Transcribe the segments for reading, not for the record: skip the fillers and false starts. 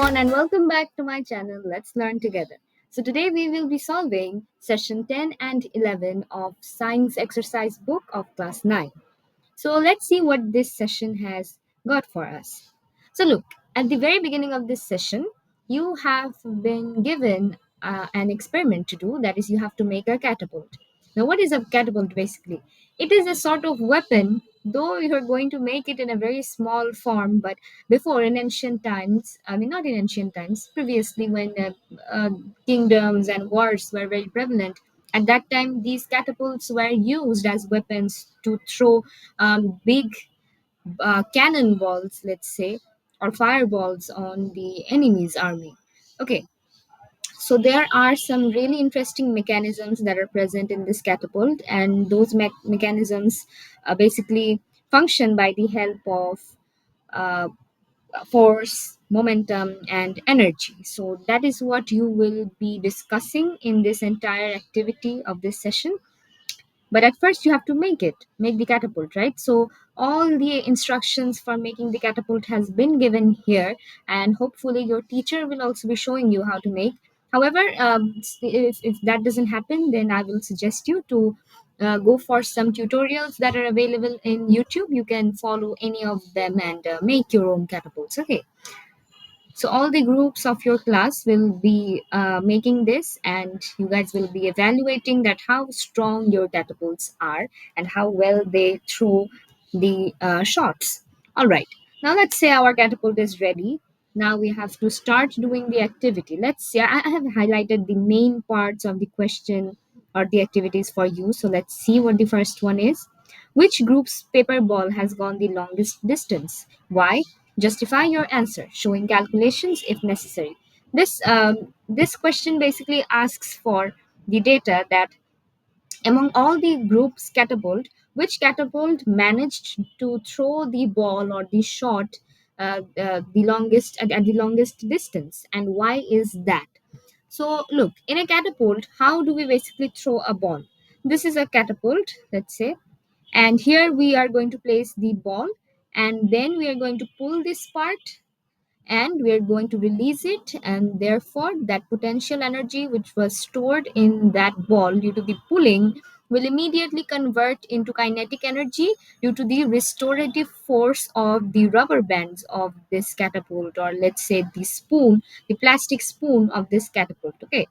everyone, and welcome back to my channel. Let's learn together. So, today we will be solving session 10 and 11 of Science Exercise Book of Class 9. So let's see what this session has got for us. So look, at the very beginning of this session, you have been given an experiment to do. That is, you have to make a catapult. Now, what is a catapult basically? It is a sort of weapon, though you're going to make it in a very small form. But before, in ancient times, I mean, not in ancient times, previously when uh, kingdoms and wars were very prevalent, at that time, these catapults were used as weapons to throw big cannonballs, let's say, or fireballs on the enemy's army. Okay, so there are some really interesting mechanisms that are present in this catapult, and those mechanisms basically function by the help of uh, force, momentum, and energy. So that is what you will be discussing in this entire activity of this session. But at first you have to make the catapult, right? So all the instructions for making the catapult has been given here, and hopefully your teacher will also be showing you how to make. However, if that doesn't happen, then I will suggest you to go for some tutorials that are available in YouTube. You can follow any of them and make your own catapults. Okay, so all the groups of your class will be making this, and you guys will be evaluating that how strong your catapults are and how well they throw the shots. All right. Now let's say our catapult is ready. Now we have to start doing the activity. Let's see. I have highlighted the main parts of the question or the activities for you. So let's see what the first one is. Which group's paper ball has gone the longest distance? Why? Justify your answer, showing calculations if necessary. This question basically asks for the data that among all the groups catapult, which catapult managed to throw the ball or the shot the longest at the longest distance, and why is that? So look, in a catapult, how do we basically throw a ball? This is a catapult, let's say, and here we are going to place the ball, and then we are going to pull this part, and we are going to release it, and therefore that potential energy which was stored in that ball due to the pulling will immediately convert into kinetic energy due to the restorative force of the rubber bands of this catapult, or let's say the plastic spoon of this catapult. Okay,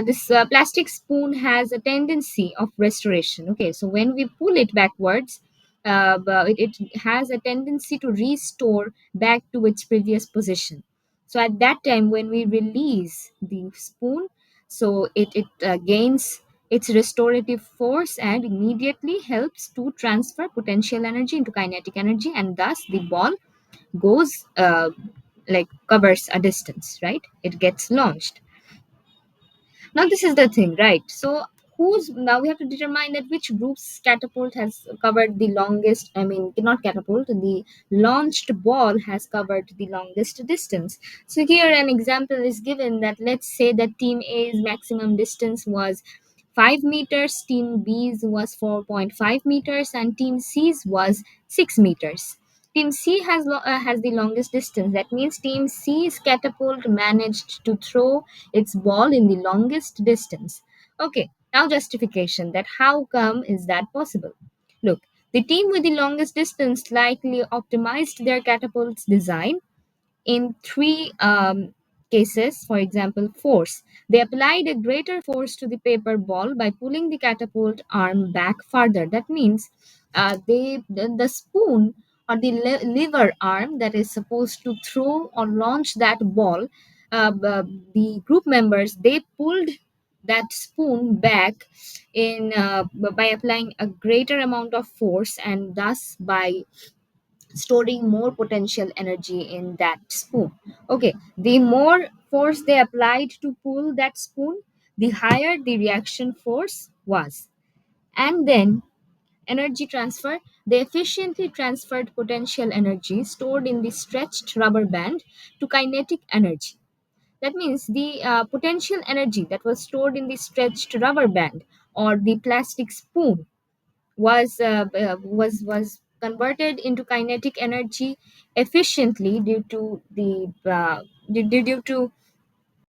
this plastic spoon has a tendency of restoration. Okay, so when we pull it backwards, it has a tendency to restore back to its previous position. So at that time, when we release the spoon, so it gains its restorative force and immediately helps to transfer potential energy into kinetic energy, and thus the ball goes like covers a distance, right? It gets launched. Now this is the thing, right? So who's now we have to determine that which group's catapult has covered the longest. I mean, not catapult, the launched ball has covered the longest distance. So here an example is given that let's say that team A's maximum distance was 5 meters, team B's was 4.5 meters, and team C's was 6 meters. Team C has the longest distance. That means Team C's catapult managed to throw its ball in the longest distance. Okay, now justification that how come is that possible? Look, the team with the longest distance likely optimized their catapult's design in three cases. For example, force. They applied a greater force to the paper ball by pulling the catapult arm back farther. That means the spoon or the lever arm that is supposed to throw or launch that ball, the group members, they pulled that spoon back in by applying a greater amount of force, and thus by storing more potential energy in that spoon. Okay, the more force they applied to pull that spoon, the higher the reaction force was. And then energy transfer, they efficiently transferred potential energy stored in the stretched rubber band to kinetic energy. That means the potential energy that was stored in the stretched rubber band or the plastic spoon was converted into kinetic energy efficiently due to the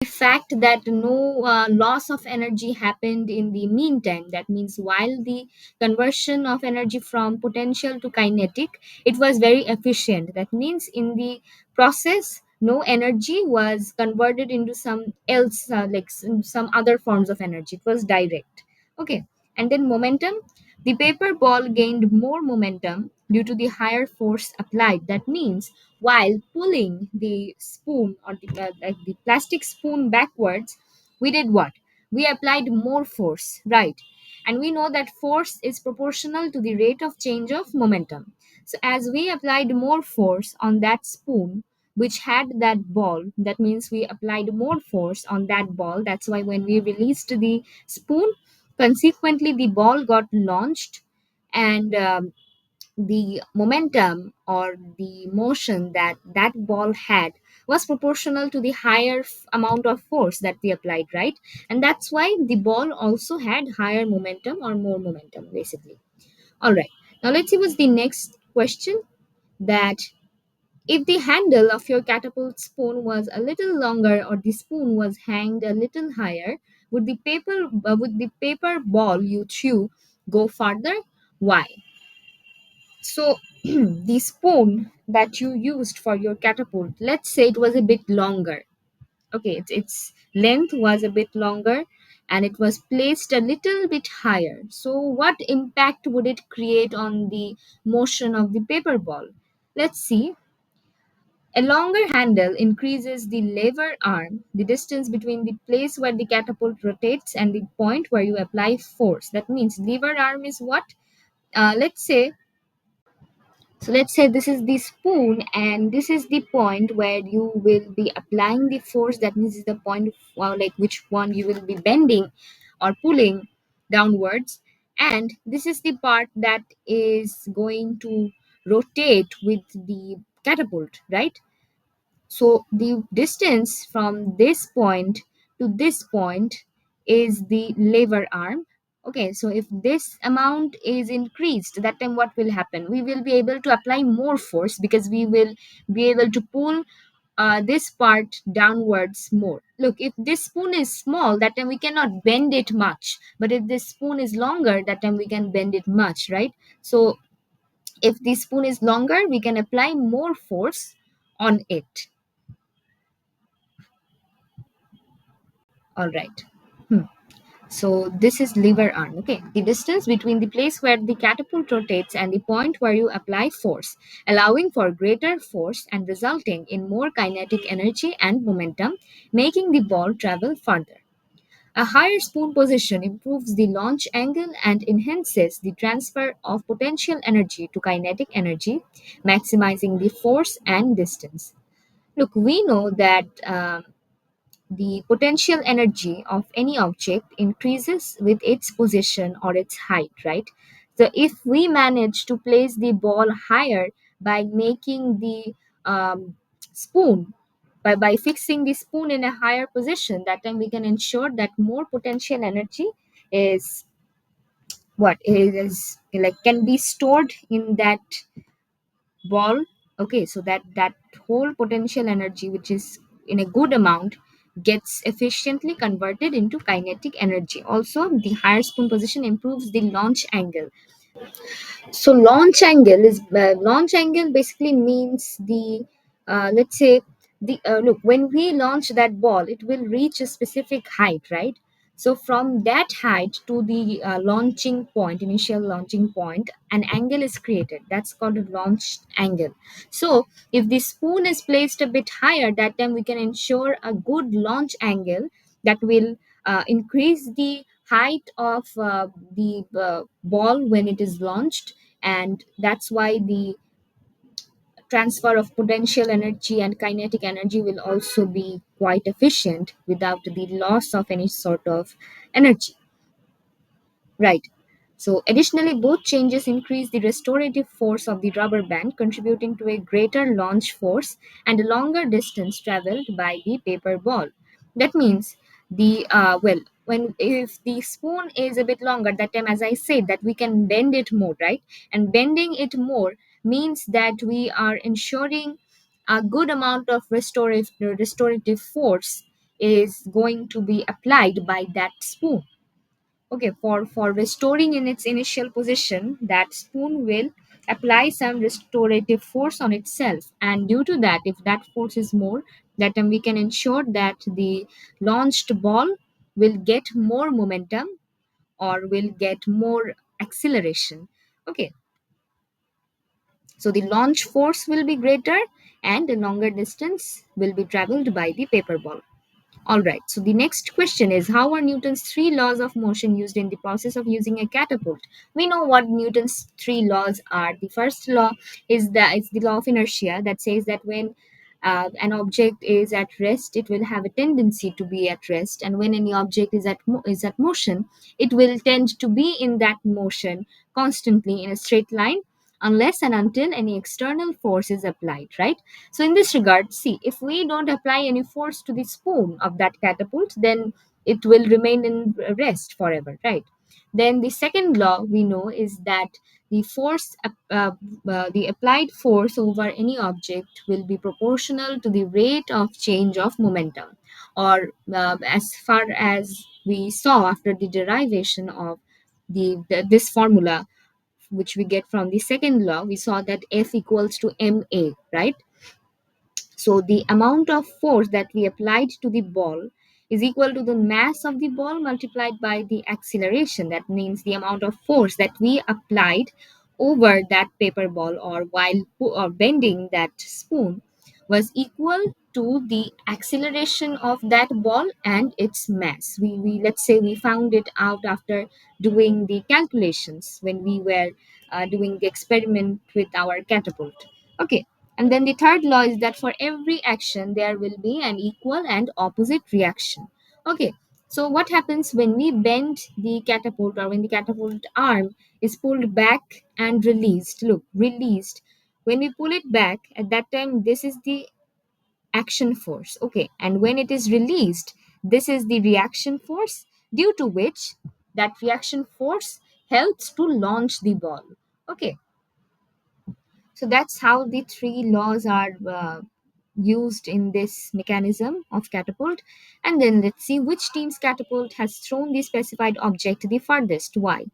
fact that no loss of energy happened in the meantime. That means while the conversion of energy from potential to kinetic, it was very efficient. That means in the process, no energy was converted into some else, like some other forms of energy. It was direct. Okay. And then momentum. The paper ball gained more momentum due to the higher force applied. That means while pulling the spoon or like the plastic spoon backwards, we did what? We applied more force, right? And we know that force is proportional to the rate of change of momentum. So as we applied more force on that spoon which had that ball, that means we applied more force on that ball. That's why when we released the spoon, consequently the ball got launched, and the momentum or the motion that that ball had was proportional to the higher amount of force that we applied, right? And that's why the ball also had higher momentum or more momentum, basically. All right, now let's see what's the next question. That if the handle of your catapult spoon was a little longer or the spoon was hanged a little higher, would the paper ball you threw go farther? Why? So, the spoon that you used for your catapult, let's say it was a bit longer. Okay, its length was a bit longer and it was placed a little bit higher. So, what impact would it create on the motion of the paper ball? Let's see. A longer handle increases the lever arm, the distance between the place where the catapult rotates and the point where you apply force. That means lever arm is what? Let's say So let's say this is the spoon, and this is the point where you will be applying the force. That means is the point, well, like which one you will be bending or pulling downwards. And this is the part that is going to rotate with the catapult, right? So the distance from this point to this point is the lever arm. Okay, so if this amount is increased, that time what will happen? We will be able to apply more force because we will be able to pull this part downwards more. Look, if this spoon is small, that time we cannot bend it much. But if this spoon is longer, that time we can bend it much, right? So if the spoon is longer, we can apply more force on it. All right. Hmm. So this is lever arm. Okay. The distance between the place where the catapult rotates and the point where you apply force, allowing for greater force and resulting in more kinetic energy and momentum, making the ball travel farther. A higher spoon position improves the launch angle and enhances the transfer of potential energy to kinetic energy, maximizing the force and distance. Look, we know that the potential energy of any object increases with its position or its height, right? So if we manage to place the ball higher by making the spoon, by fixing the spoon in a higher position, that time we can ensure that more potential energy is what is like can be stored in that ball. Okay, so that whole potential energy which is in a good amount gets efficiently converted into kinetic energy. Also, the higher spoon position improves the launch angle. So launch angle basically means the let's say the look, when we launch that ball, it will reach a specific height, right? So from that height to the launching point, initial launching point, an angle is created. That's called a launch angle. So if the spoon is placed a bit higher, that time we can ensure a good launch angle that will increase the height of the ball when it is launched, and that's why the transfer of potential energy and kinetic energy will also be quite efficient without the loss of any sort of energy, right? So additionally, both changes increase the restorative force of the rubber band, contributing to a greater launch force and a longer distance traveled by the paper ball. That means the when if the spoon is a bit longer, that time as I said that we can bend it more, right? And bending it more means that we are ensuring a good amount of restorative force is going to be applied by that spoon. Okay, for restoring in its initial position, that spoon will apply some restorative force on itself, and due to that, if that force is more, that time we can ensure that the launched ball will get more momentum or will get more acceleration. Okay, so the launch force will be greater and the longer distance will be traveled by the paper ball. All right. So the next question is, how are Newton's three laws of motion used in the process of using a catapult? We know what Newton's three laws are. The first law is that it's the law of inertia that says that when an object is at rest, it will have a tendency to be at rest, and when any object is at motion, it will tend to be in that motion constantly in a straight line, unless and until any external force is applied. Right. So in this regard, see, if we don't apply any force to the spoon of that catapult, then it will remain in rest forever. Then the second law we know is that the the applied force over any object will be proportional to the rate of change of momentum, or as far as we saw after the derivation of this formula, which we get from the second law, we saw that F equals to ma, right? So the amount of force that we applied to the ball is equal to the mass of the ball multiplied by the acceleration. That means the amount of force that we applied over that paper ball or while or bending that spoon was equal to the acceleration of that ball and its mass. We let's say we found it out after doing the calculations when we were doing the experiment with our catapult. Okay, and then the third law is that for every action, there will be an equal and opposite reaction. Okay, so what happens when we bend the catapult or when the catapult arm is pulled back and released? Look, released. When we pull it back, at that time, this is the action force. Okay, and when it is released, this is the reaction force, due to which that reaction force helps to launch the ball. Okay, so that's how the three laws are used in this mechanism of catapult. And then let's see which team's catapult has thrown the specified object the farthest. Why?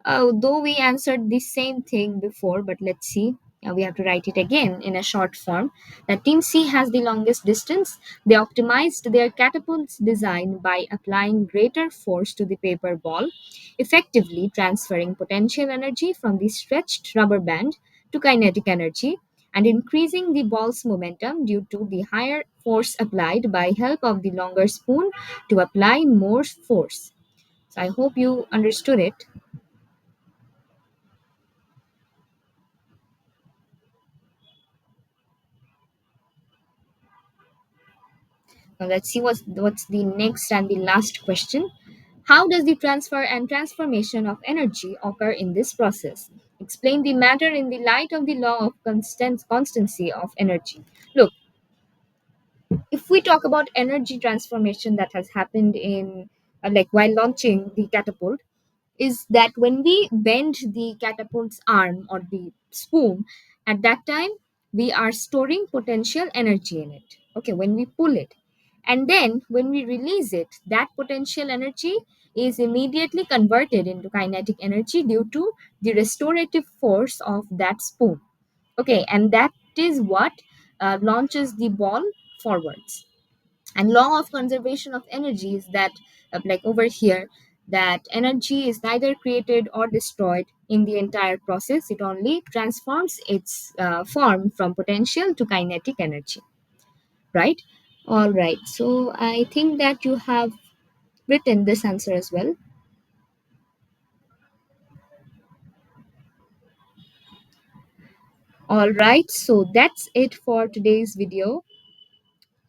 Though we answered the same thing before, but let's see. We have to write it again in a short form. That Team C has the longest distance. They optimized their catapult's design by applying greater force to the paper ball, effectively transferring potential energy from the stretched rubber band to kinetic energy and increasing the ball's momentum due to the higher force applied by help of the longer spoon to apply more force. So I hope you understood it. Now let's see what's the next and the last question. How does the transfer and transformation of energy occur in this process? Explain the matter in the light of the law of constancy of energy. Look, if we talk about energy transformation that has happened in like while launching the catapult, is that when we bend the catapult's arm or the spoon, at that time we are storing potential energy in it. Okay, when we pull it. And then when we release it, that potential energy is immediately converted into kinetic energy due to the restorative force of that spoon. Okay, and that is what launches the ball forwards. And law of conservation of energy is that like over here, that energy is neither created or destroyed in the entire process. It only transforms its form from potential to kinetic energy. Right. All right, so I think that you have written this answer as well. All right, so that's it for today's video.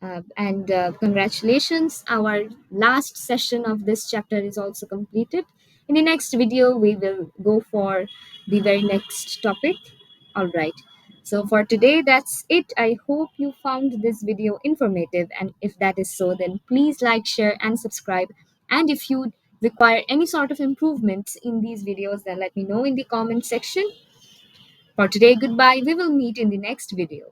And congratulations, our last session of this chapter is also completed. In the next video, we will go for the very next topic. All right. So for today, that's it. I hope you found this video informative. And if that is so, then please like, share, and subscribe. And if you require any sort of improvements in these videos, then let me know in the comment section. For today, goodbye. We will meet in the next video.